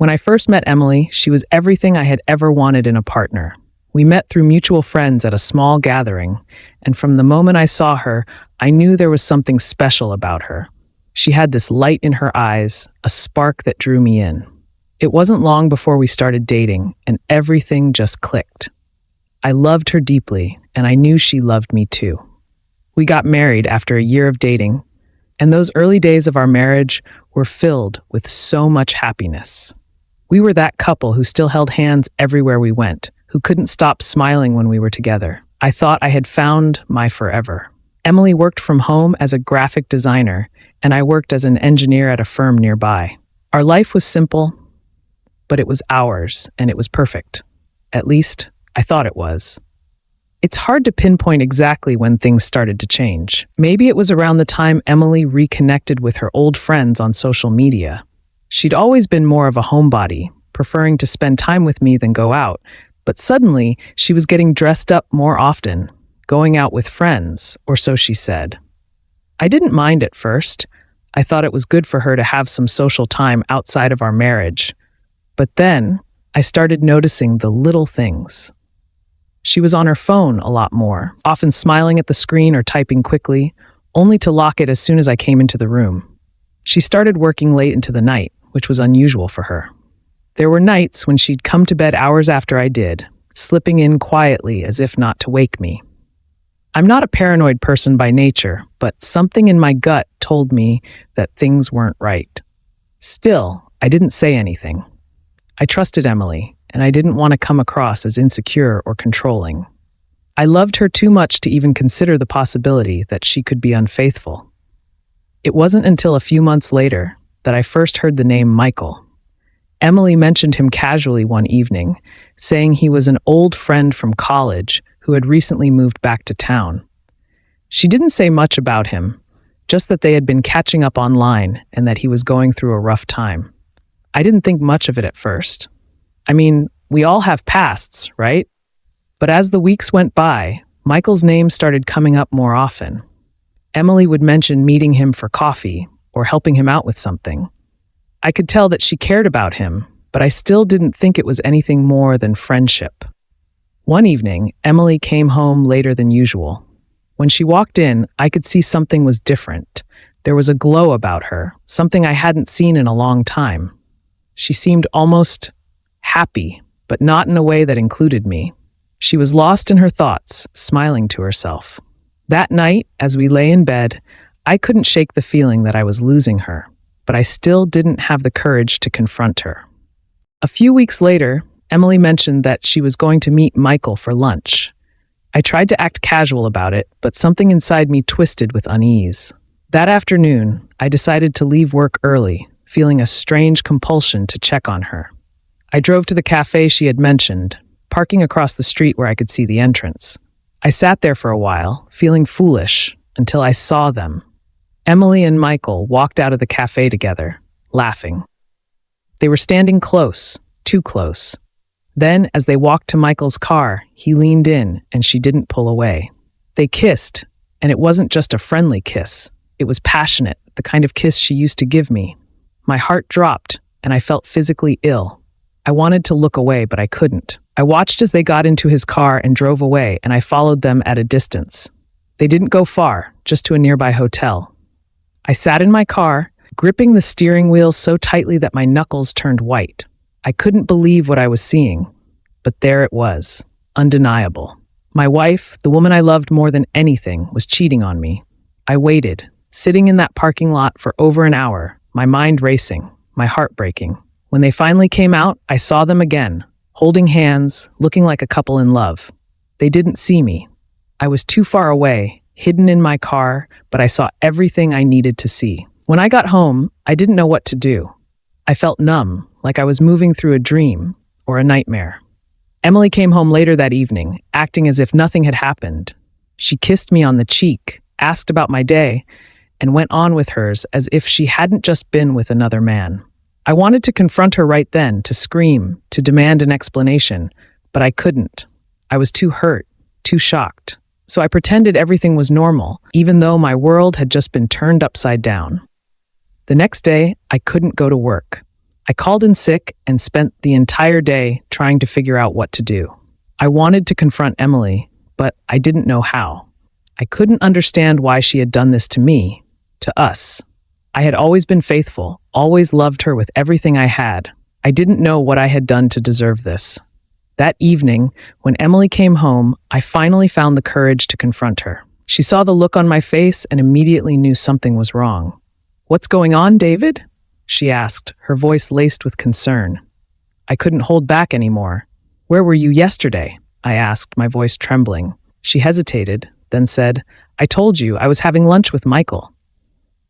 When I first met Emily, she was everything I had ever wanted in a partner. We met through mutual friends at a small gathering, and from the moment I saw her, I knew there was something special about her. She had this light in her eyes, a spark that drew me in. It wasn't long before we started dating, and everything just clicked. I loved her deeply, and I knew she loved me too. We got married after a year of dating, and those early days of our marriage were filled with so much happiness. We were that couple who still held hands everywhere we went, who couldn't stop smiling when we were together. I thought I had found my forever. Emily worked from home as a graphic designer, and I worked as an engineer at a firm nearby. Our life was simple, but it was ours, and it was perfect. At least, I thought it was. It's hard to pinpoint exactly when things started to change. Maybe it was around the time Emily reconnected with her old friends on social media. She'd always been more of a homebody, preferring to spend time with me than go out, but suddenly she was getting dressed up more often, going out with friends, or so she said. I didn't mind at first. I thought it was good for her to have some social time outside of our marriage. But then I started noticing the little things. She was on her phone a lot more, often smiling at the screen or typing quickly, only to lock it as soon as I came into the room. She started working late into the night, which was unusual for her. There were nights when she'd come to bed hours after I did, slipping in quietly as if not to wake me. I'm not a paranoid person by nature, but something in my gut told me that things weren't right. Still, I didn't say anything. I trusted Emily, and I didn't want to come across as insecure or controlling. I loved her too much to even consider the possibility that she could be unfaithful. It wasn't until a few months later that I first heard the name Michael. Emily mentioned him casually one evening, saying he was an old friend from college who had recently moved back to town. She didn't say much about him, just that they had been catching up online and that he was going through a rough time. I didn't think much of it at first. I mean, we all have pasts, right? But as the weeks went by, Michael's name started coming up more often. Emily would mention meeting him for coffee or helping him out with something. I could tell that she cared about him, but I still didn't think it was anything more than friendship. One evening, Emily came home later than usual. When she walked in, I could see something was different. There was a glow about her, something I hadn't seen in a long time. She seemed almost happy, but not in a way that included me. She was lost in her thoughts, smiling to herself. That night, as we lay in bed, I couldn't shake the feeling that I was losing her, but I still didn't have the courage to confront her. A few weeks later, Emily mentioned that she was going to meet Michael for lunch. I tried to act casual about it, but something inside me twisted with unease. That afternoon, I decided to leave work early, feeling a strange compulsion to check on her. I drove to the cafe she had mentioned, parking across the street where I could see the entrance. I sat there for a while, feeling foolish, until I saw them. Emily and Michael walked out of the cafe together, laughing. They were standing close, too close. Then, as they walked to Michael's car, he leaned in and she didn't pull away. They kissed, and it wasn't just a friendly kiss. It was passionate, the kind of kiss she used to give me. My heart dropped, and I felt physically ill. I wanted to look away, but I couldn't. I watched as they got into his car and drove away, and I followed them at a distance. They didn't go far, just to a nearby hotel. I sat in my car, gripping the steering wheel so tightly that my knuckles turned white. I couldn't believe what I was seeing, but there it was, undeniable. My wife, the woman I loved more than anything, was cheating on me. I waited, sitting in that parking lot for over an hour, my mind racing, my heart breaking. When they finally came out, I saw them again, holding hands, looking like a couple in love. They didn't see me. I was too far away, hidden in my car, but I saw everything I needed to see. When I got home, I didn't know what to do. I felt numb, like I was moving through a dream or a nightmare. Emily came home later that evening, acting as if nothing had happened. She kissed me on the cheek, asked about my day, and went on with hers as if she hadn't just been with another man. I wanted to confront her right then, to scream, to demand an explanation, but I couldn't. I was too hurt, too shocked. So I pretended everything was normal, even though my world had just been turned upside down. The next day, I couldn't go to work. I called in sick and spent the entire day trying to figure out what to do. I wanted to confront Emily, but I didn't know how. I couldn't understand why she had done this to me, to us. I had always been faithful, always loved her with everything I had. I didn't know what I had done to deserve this. That evening, when Emily came home, I finally found the courage to confront her. She saw the look on my face and immediately knew something was wrong. "What's going on, David?" she asked, her voice laced with concern. I couldn't hold back anymore. "Where were you yesterday?" I asked, my voice trembling. She hesitated, then said, "I told you I was having lunch with Michael."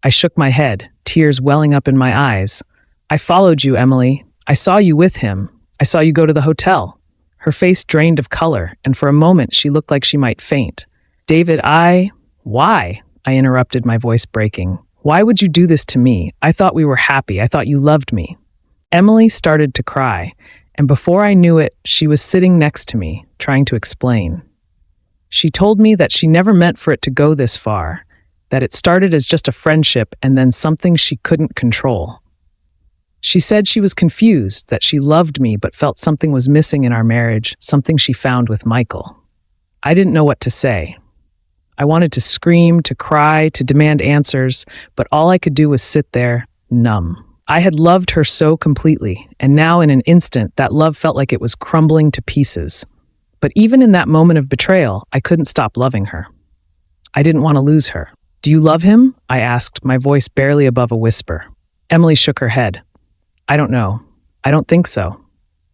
I shook my head, tears welling up in my eyes. "I followed you, Emily. I saw you with him. I saw you go to the hotel." Her face drained of color, and for a moment she looked like she might faint. "David, Why?" I interrupted, my voice breaking. "Why would you do this to me? I thought we were happy. I thought you loved me." Emily started to cry, and before I knew it, she was sitting next to me, trying to explain. She told me that she never meant for it to go this far, that it started as just a friendship and then something she couldn't control. She said she was confused, that she loved me but felt something was missing in our marriage, something she found with Michael. I didn't know what to say. I wanted to scream, to cry, to demand answers, but all I could do was sit there, numb. I had loved her so completely, and now in an instant, that love felt like it was crumbling to pieces. But even in that moment of betrayal, I couldn't stop loving her. I didn't want to lose her. "Do you love him?" I asked, my voice barely above a whisper. Emily shook her head. "I don't know. I don't think so.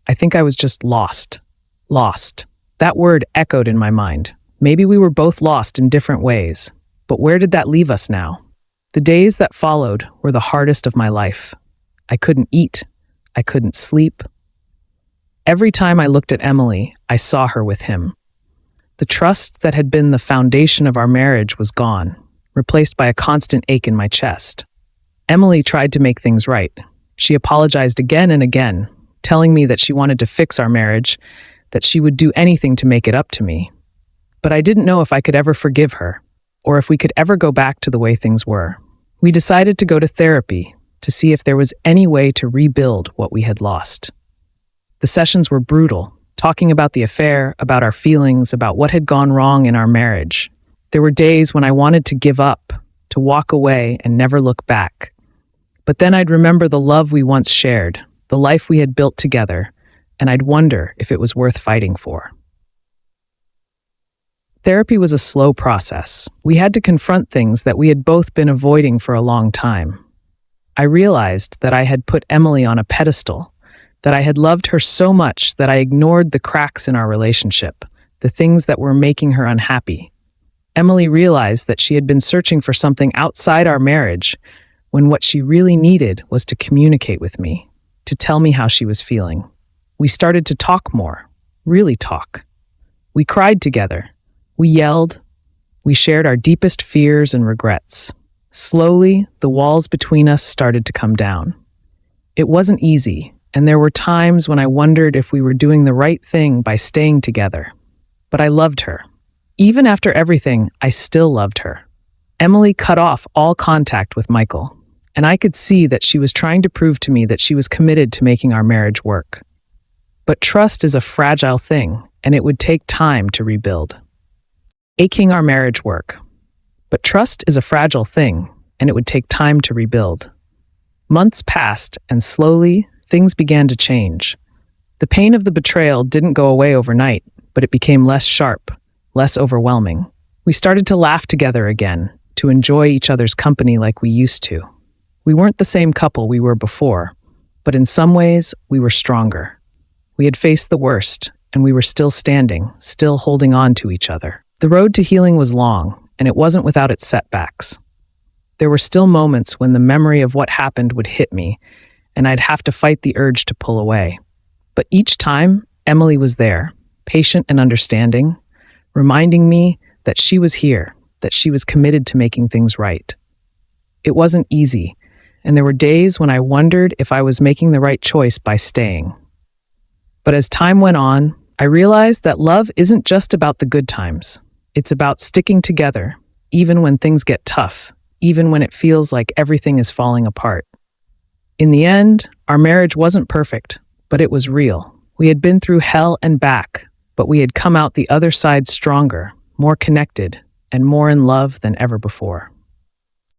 I think I was just lost." Lost. That word echoed in my mind. Maybe we were both lost in different ways. But where did that leave us now? The days that followed were the hardest of my life. I couldn't eat. I couldn't sleep. Every time I looked at Emily, I saw her with him. The trust that had been the foundation of our marriage was gone, replaced by a constant ache in my chest. Emily tried to make things right. She apologized again and again, telling me that she wanted to fix our marriage, that she would do anything to make it up to me. But I didn't know if I could ever forgive her, or if we could ever go back to the way things were. We decided to go to therapy to see if there was any way to rebuild what we had lost. The sessions were brutal, talking about the affair, about our feelings, about what had gone wrong in our marriage. There were days when I wanted to give up, to walk away and never look back. But then I'd remember the love we once shared, the life we had built together, and I'd wonder if it was worth fighting for. Therapy was a slow process. We had to confront things that we had both been avoiding for a long time. I realized that I had put Emily on a pedestal, that I had loved her so much that I ignored the cracks in our relationship, the things that were making her unhappy. Emily realized that she had been searching for something outside our marriage, when what she really needed was to communicate with me, to tell me how she was feeling. We started to talk more, really talk. We cried together. We yelled. We shared our deepest fears and regrets. Slowly, the walls between us started to come down. It wasn't easy, and there were times when I wondered if we were doing the right thing by staying together. But I loved her. Even after everything, I still loved her. Emily cut off all contact with Michael, and I could see that she was trying to prove to me that she was committed to making our marriage work. But trust is a fragile thing, and it would take time to rebuild. Making our marriage work. But trust is a fragile thing, and it would take time to rebuild. Months passed, and slowly, things began to change. The pain of the betrayal didn't go away overnight, but it became less sharp, less overwhelming. We started to laugh together again, to enjoy each other's company like we used to. We weren't the same couple we were before, but in some ways, we were stronger. We had faced the worst, and we were still standing, still holding on to each other. The road to healing was long, and it wasn't without its setbacks. There were still moments when the memory of what happened would hit me, and I'd have to fight the urge to pull away. But each time, Emily was there, patient and understanding, reminding me that she was here, that she was committed to making things right. It wasn't easy, and there were days when I wondered if I was making the right choice by staying. But as time went on, I realized that love isn't just about the good times. It's about sticking together, even when things get tough, even when it feels like everything is falling apart. In the end, our marriage wasn't perfect, but it was real. We had been through hell and back, but we had come out the other side stronger, more connected, and more in love than ever before.